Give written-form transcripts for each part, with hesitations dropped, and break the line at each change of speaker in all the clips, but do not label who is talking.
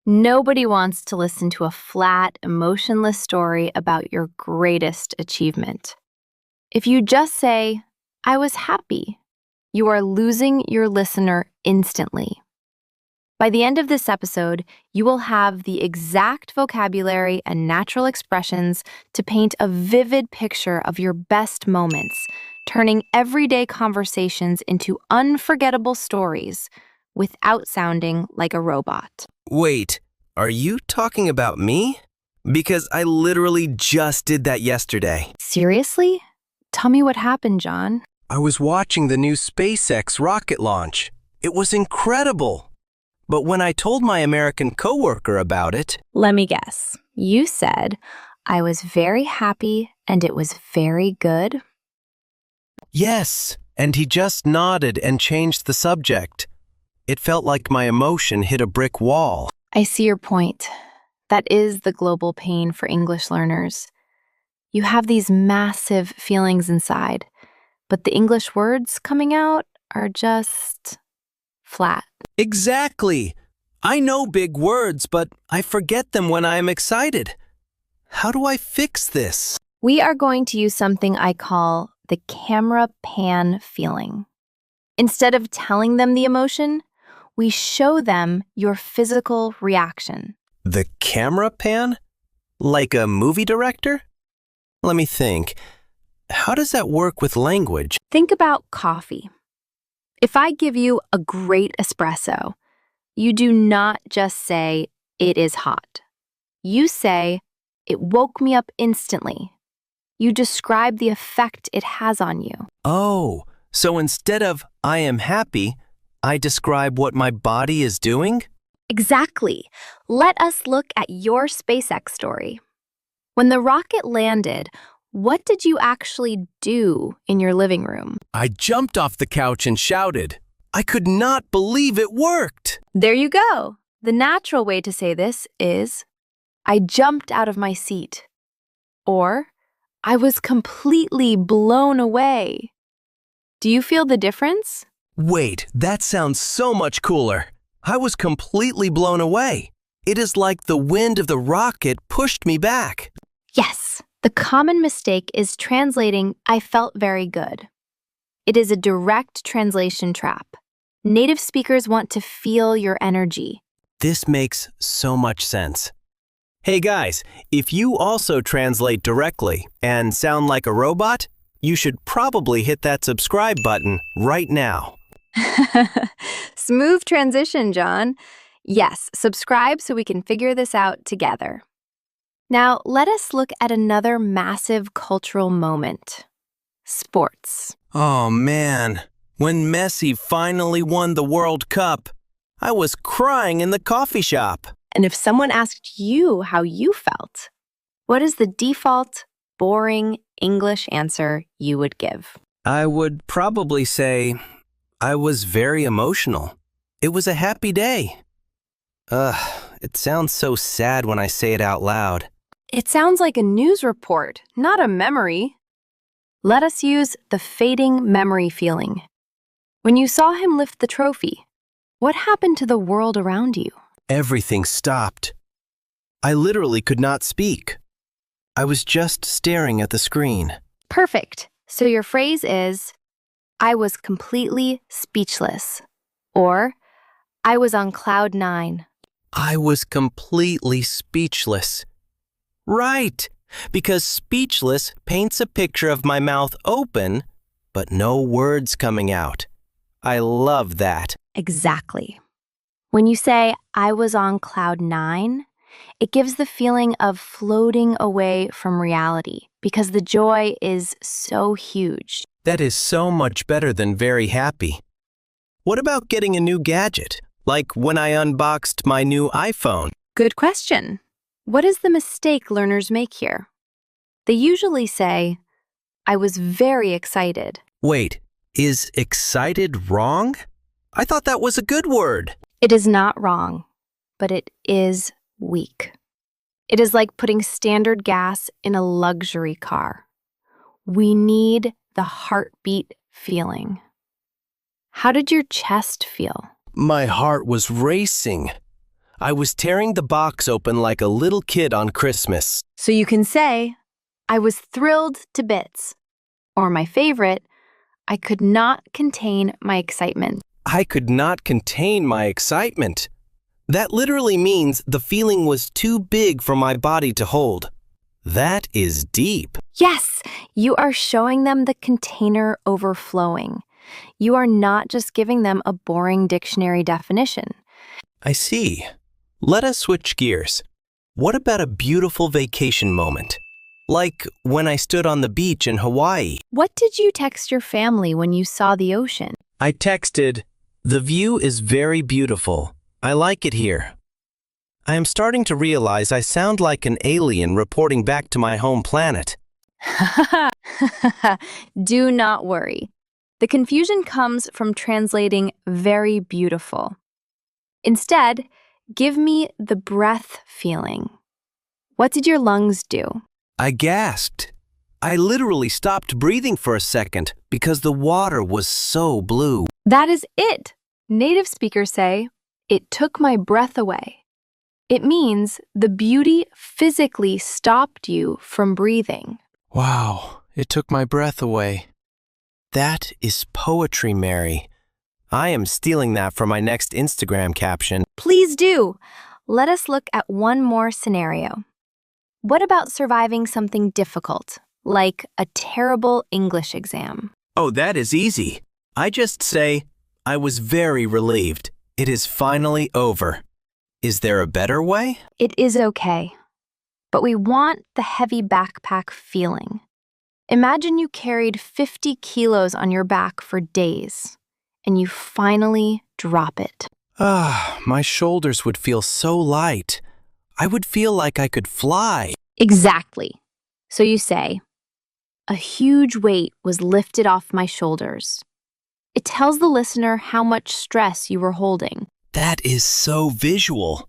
Nobody wants to listen to a flat, emotionless story about your greatest achievement. If you just say, I was happy, you are losing your listener instantly. By the end of this episode, you will have the exact vocabulary and natural expressions to paint a vivid picture of your best moments, turning everyday conversations into unforgettable stories without sounding like a robot.
Wait, are you talking about me? Because I literally just did that yesterday.
Seriously? Tell me what happened, John.
I was watching the new SpaceX rocket launch. It was incredible. But when I told my American coworker about it,
Let me guess. You said, I was very happy and it was very good.
yes, and he just nodded and changed the subject. It felt like my emotion hit a brick wall.
I see your point. That is the global pain for English learners. You have these massive feelings inside, but the English words coming out are just flat.
Exactly. I know big words, but I forget them when I am excited. How do I fix this?
We are going to use something I call the camera pan feeling. Instead of telling them the emotion, we show them your physical reaction.
The camera pan? Like a movie director? Let me think. How does that work with language?
Think about coffee. If I give you a great espresso, you do not just say, it is hot. You say, it woke me up instantly. You describe the effect it has on you.
Oh, so instead of I am happy, I describe what my body is doing?
Exactly. Let us look at your SpaceX story. When the rocket landed, what did you actually do in your living room?
I jumped off the couch and shouted. I could not believe it worked.
There you go. The natural way to say this is, I jumped out of my seat. Or, I was completely blown away. Do you feel the difference?
Wait, that sounds so much cooler. I was completely blown away. It is like the wind of the rocket pushed me back.
Yes, the common mistake is translating, I felt very good. It is a direct translation trap. Native speakers want to feel your energy.
This makes so much sense. Hey guys, if you also translate directly and sound like a robot, you should probably hit that subscribe button right now.
Smooth transition, John. Yes, subscribe so we can figure this out together. Now, let us look at another massive cultural moment. Sports.
Oh man, when Messi finally won the World Cup, I was crying in the coffee shop.
And if someone asked you how you felt, what is the default, boring English answer you would give?
I would probably say, I was very emotional. It was a happy day. It sounds so sad when I say it out loud.
It sounds like a news report, not a memory. Let us use the fading memory feeling. When you saw him lift the trophy, what happened to the world around you?
Everything stopped. I literally could not speak. I was just staring at the screen.
Perfect. So your phrase is, I was completely speechless. Or, I was on cloud 9.
I was completely speechless. Right, because speechless paints a picture of my mouth open, but no words coming out. I love that.
Exactly. When you say, I was on cloud 9, it gives the feeling of floating away from reality because the joy is so huge.
That is so much better than very happy. What about getting a new gadget? Like when I unboxed my new iPhone.
Good question. What is the mistake learners make here? They usually say, I was very excited.
Wait, is excited wrong? I thought that was a good word.
It is not wrong, but it is weak. It is like putting standard gas in a luxury car. We need the heartbeat feeling. How did your chest feel?
My heart was racing. I was tearing the box open like a little kid on Christmas.
So you can say, I was thrilled to bits. Or my favorite, I could not contain my excitement.
I could not contain my excitement. That literally means the feeling was too big for my body to hold. That is deep.
Yes, you are showing them the container overflowing. You are not just giving them a boring dictionary definition.
I see. Let us switch gears. What about a beautiful vacation moment? Like when I stood on the beach in Hawaii.
What did you text your family when you saw the ocean?
I texted, "The view is very beautiful. I like it here." I am starting to realize I sound like an alien reporting back to my home planet.
Do not worry. The confusion comes from translating very beautiful. Instead, give me the breath feeling. What did your lungs do?
I gasped. I literally stopped breathing for a second because the water was so blue.
That is it. Native speakers say, it took my breath away. It means the beauty physically stopped you from breathing.
Wow, it took my breath away. That is poetry, Mary. I am stealing that for my next Instagram caption.
Please do. Let us look at one more scenario. What about surviving something difficult, like a terrible English exam?
Oh, that is easy. I just say, I was very relieved. It is finally over. Is there a better way?
It is okay, but we want the heavy backpack feeling. Imagine you carried 50 kilos on your back for days, and you finally drop it.
My shoulders would feel so light. I would feel like I could fly.
Exactly. So you say, a huge weight was lifted off my shoulders. It tells the listener how much stress you were holding.
That is so visual.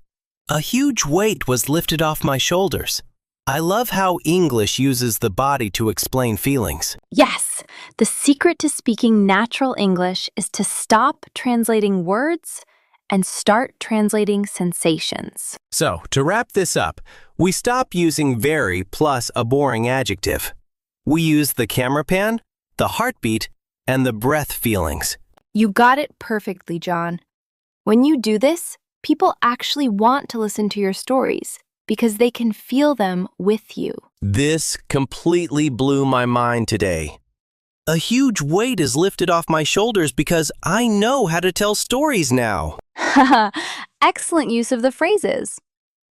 A huge weight was lifted off my shoulders. I love how English uses the body to explain feelings.
Yes, the secret to speaking natural English is to stop translating words and start translating sensations.
So, to wrap this up, we stop using very plus a boring adjective. We use the camera pan, the heartbeat, and the breath feelings.
You got it perfectly, John. When you do this, people actually want to listen to your stories because they can feel them with you.
This completely blew my mind today. A huge weight is lifted off my shoulders because I know how to tell stories now.
Excellent use of the phrases.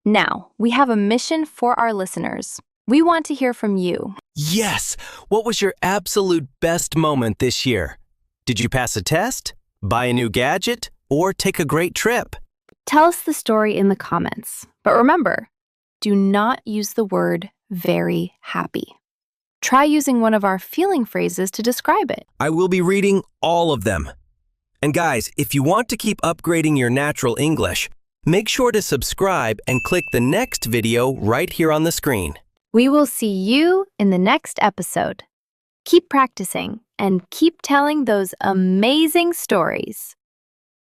Now, we have a mission for our listeners. We want to hear from you.
Yes! What was your absolute best moment this year? Did you pass a test, buy a new gadget, or take a great trip?
Tell us the story in the comments. But remember, do not use the word very happy. Try using one of our feeling phrases to describe it.
I will be reading all of them. And guys, if you want to keep upgrading your natural English, make sure to subscribe and click the next video right here on the screen.
We will see you in the next episode. Keep practicing and keep telling those amazing stories.